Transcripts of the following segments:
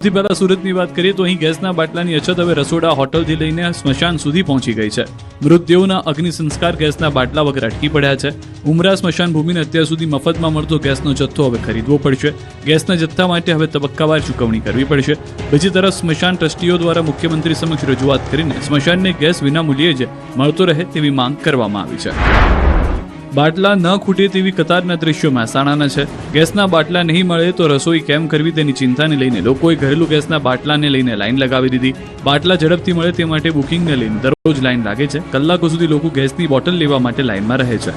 સૌથી પહેલા સુરતની વાત કરીએ તો અહીં ગેસના બાટલાની અછત હવે રસોડા હોટલથી લઈને સ્મશાન સુધી પહોંચી ગઈ છે। મૃતદેહોના અગ્નિ સંસ્કાર ગેસના બાટલા વગર અટકી પડ્યા છે। ઉમરા સ્મશાન ભૂમિને અત્યાર સુધી મફતમાં મળતો ગેસનો જથ્થો હવે ખરીદવો પડશે। ગેસના જથ્થા માટે હવે તબક્કાવાર ચૂકવણી કરવી પડશે। બીજી તરફ સ્મશાન ટ્રસ્ટીઓ દ્વારા મુખ્યમંત્રી સમક્ષ રજૂઆત કરીને સ્મશાનને ગેસ વિનામૂલ્યે જ મળતો રહે તેવી માંગ કરવામાં આવી છે। બાટલા ન ખૂટે તેવી કતારના દ્રશ્યો મહેસાણાના છે। ગેસના બાટલા નહીં મળે તો રસોઈ કેમ કરવી તેની ચિંતાને લઈને લોકોએ ઘરેલું ગેસના બાટલાને લઈને લાઈન લગાવી દીધી। બાટલા ઝડપથી મળે તે માટે બુકિંગને લઈને દરરોજ લાઈન લાગે છે। કલાકો સુધી લોકો ગેસની બોટલ લેવા માટે લાઈનમાં રહે છે।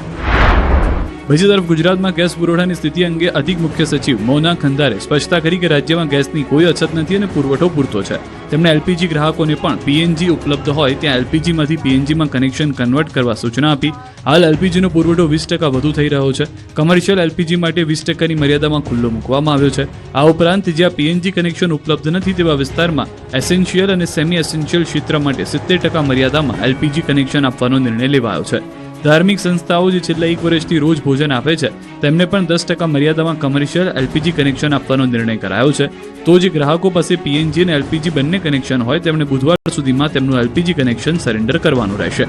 બીજી તરફ ગુજરાતમાં ગેસ પુરવઠાની સ્થિતિ અંગે અધિક મુખ્ય સચિવ મોના ખંદારે સ્પષ્ટતા કરી કે રાજ્યમાં ગેસની કોઈ અછત નથી અને પુરવઠો પૂરતો છે। તેમણે એલપીજી ગ્રાહકોને પણ પીએનજી ઉપલબ્ધ હોય ત્યાં એલપીજીમાંથી પીએનજીમાં કનેક્શન કન્વર્ટ કરવા સૂચના આપી। હાલ એલપીજીનો પુરવઠો 20% વધુ થઈ રહ્યો છે। કમર્શિયલ એલપીજી માટે 20%ની મર્યાદામાં ખુલ્લો મૂકવામાં આવ્યો છે। આ ઉપરાંત જ્યાં પીએનજી કનેક્શન ઉપલબ્ધ નથી તેવા વિસ્તારમાં એસેન્શિયલ અને સેમી એસેન્શિયલ ક્ષેત્ર માટે 70% મર્યાદામાં એલપીજી કનેક્શન આપવાનો નિર્ણય લેવાયો છે। ધાર્મિક સંસ્થાઓ જે છેલ્લા 1 વર્ષથી રોજ ભોજન આપે છે તેમને પણ 10% મર્યાદામાં કમર્શિયલ એલપીજી કનેક્શન આપવાનો નિર્ણય કરાયો છે। તો જે ગ્રાહકો પાસે પીએનજી અને એલપીજી બંને કનેક્શન હોય તેમણે બુધવાર સુધીમાં તેમનું એલપીજી કનેક્શન સરેન્ડર કરવાનું રહેશે।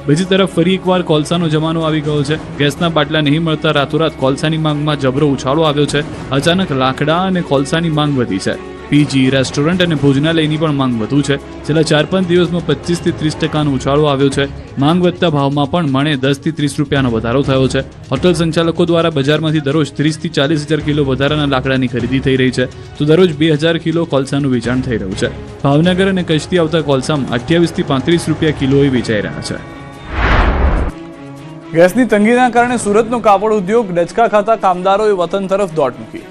બીજી તરફ ફરી એકવાર કોલસાનો જમાનો આવી ગયો છે। ગેસના બાટલા નહીં મળતા રાતોરાત કોલસાની માંગમાં જબરો ઉછાળો આવ્યો છે। અચાનક લાકડા અને કોલસાની માંગ વધી છે। પીજી, રેસ્ટોરન્ટ અને ભોજનાલયની પણ માંગ વધુ છે। છેલ્લા 4-5 દિવસમાં 25 થી 30% ઉછાળો આવ્યો છે। માંગ વધતા ભાવમાં પણ મણે 10 થી 30 રૂપિયાનો વધારો થયો છે। હોટલ સંચાલકો દ્વારા બજારમાંથી દરરોજ 30 થી 40 હજાર કિલો વધારાના લાકડાની ખરીદી થઈ રહી છે તો દરરોજ 2000 કિલો કોલસાનું વેચાણ થઈ રહ્યું છે। ભાવનગર અને કચ્છથી આવતા કોલસામાં 28 થી 35 રૂપિયા કિલોએ વેચાઈ રહ્યા છે। ગેસની તંગીના કારણે સુરતનો કાપડ ઉદ્યોગ ડચકા ખાતા કામદારોએ વતન તરફ દોડ મૂકી।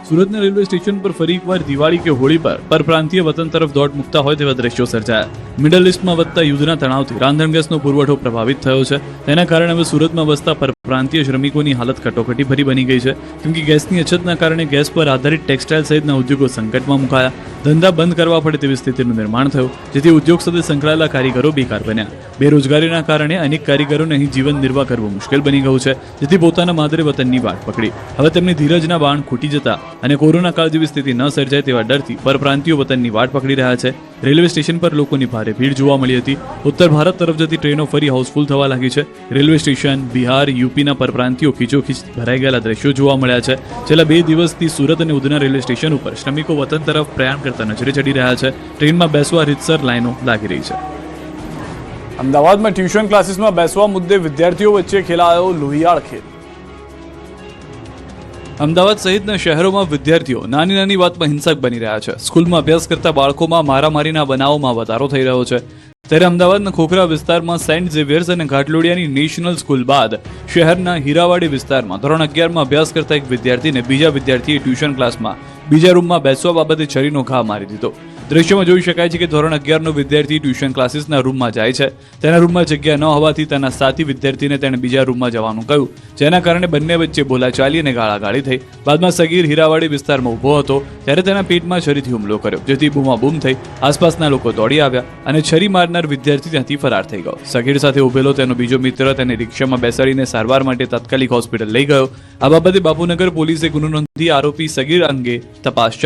સુરતના રેલવે સ્ટેશન પર ફરી એકવાર દિવાળી કે હોળી પર પરપ્રાંતીય વતન તરફ દોડ મૂકતા હોય તેવા દ્રશ્યો સર્જાયા। મિડલ ઇસ્ટમાં વધતા યુદ્ધના તણાવથી રાંધણ ગેસનો પુરવઠો પ્રભાવિત થયો છે। તેના કારણે હવે સુરતમાં વસતા પરપ્રાંતીય શ્રમિકોની હાલત કટોકટી ભરી બની ગઈ છે। કેમ કે ગેસની અછતના કારણે ગેસ પર આધારિત ટેક્સટાઇલ સહિતના ઉદ્યોગો સંકટમાં મુકાયા। ધંધા બંધ કરવા પડે તેવી સ્થિતિનું નિર્માણ થયું, જેથી ઉદ્યોગ સાથે સંકળાયેલા કારીગરો બેકાર બન્યા। બેરોજગારીના કારણે અનેક કારીગરોને અહીં જીવન નિર્વાહ કરવું મુશ્કેલ બની ગયું છે, જેથી પોતાના માદરે વતનની વાટ પકડી। હવે તેમની ધીરજના બાણ ખૂટી જતા અને કોરોના કાળ જેવી સ્થિતિ ન સર્જાય તેવા ડરથી પરપ્રાંતિયો વતનની વાટ પકડી રહ્યા છે। રેલવે સ્ટેશન પર લોકોની ભારે ભીડ જોવા મળી હતી। ઉત્તર ભારત તરફ જતી ટ્રેનો ફરી હાઉસફુલ થવા લાગી છે। રેલવે સ્ટેશન બિહાર, યુપીના પરપ્રાંતિયો ખીચોખીચ ભરાઈ ગયેલા દ્રશ્યો જોવા મળ્યા છે। છેલ્લા 2 દિવસથી સુરત અને ઉધના રેલવે સ્ટેશન ઉપર શ્રમિકો વતન તરફ પ્રયાણ કરતા નજરે ચડી રહ્યા છે। ટ્રેનમાં બેસવા રીતસર લાઈનો લાગી રહી છે। અમદાવાદમાં ટ્યુશન ક્લાસીસમાં બેસવા મુદ્દે વિદ્યાર્થીઓ વચ્ચે ખેલાયો લોહિયાળ ખેલ। અમદાવાદ સહિતના શહેરોમાં વિદ્યાર્થીઓ નાની વાતમાં હિંસક બની રહ્યા છે। સ્કૂલમાં અભ્યાસ કરતા બાળકોમાં મારામારીના બનાવોમાં વધારો થઈ રહ્યો છે। ત્યારે અમદાવાદના ખોખરા વિસ્તારમાં સેન્ટ ઝેવિયર્સ અને ઘાટલોડિયાની નેશનલ સ્કૂલ બાદ શહેરના હીરાવાડી વિસ્તારમાં ધોરણ 11માં અભ્યાસ કરતા એક વિદ્યાર્થીને બીજા વિદ્યાર્થીએ ટ્યુશન ક્લાસમાં બીજા રૂમમાં બેસવા બાબતે છરીનો ઘા મારી દીધો। દ્રશ્યમાં જોઈ શકાય છે કે ધોરણ 11નો વિદ્યાર્થી ટ્યુશન ક્લાસીસના રૂમમાં જાય છે। તેના રૂમમાં જગ્યા ન હોવાથી તેના સાથી વિદ્યાર્થીને તેણે બીજા રૂમમાં જવાનું કહ્યું, જેના કારણે બંને વચ્ચે બોલાચાલી અને ગાળાગાળી થઈ। બાદમાં સગીર હીરાવાડી વિસ્તારમાં ઊભો હતો ત્યારે તેના પેટમાં છરીથી હુમલો કર્યો, જેથી બૂમાબૂમ થઈ। આસપાસના લોકો દોડી આવ્યા અને છરી મારનાર વિદ્યાર્થી ત્યાંથી ફરાર થઈ ગયો। સગીર સાથે ઊભેલો તેનો બીજો મિત્ર તેને રિક્ષામાં બેસાડીને સારવાર માટે તાત્કાલિક હોસ્પિટલ લઈ ગયો। આ બાબતે બાપુનગર પોલીસે ગુનો નોંધી આરોપી સગીર અંગે તપાસ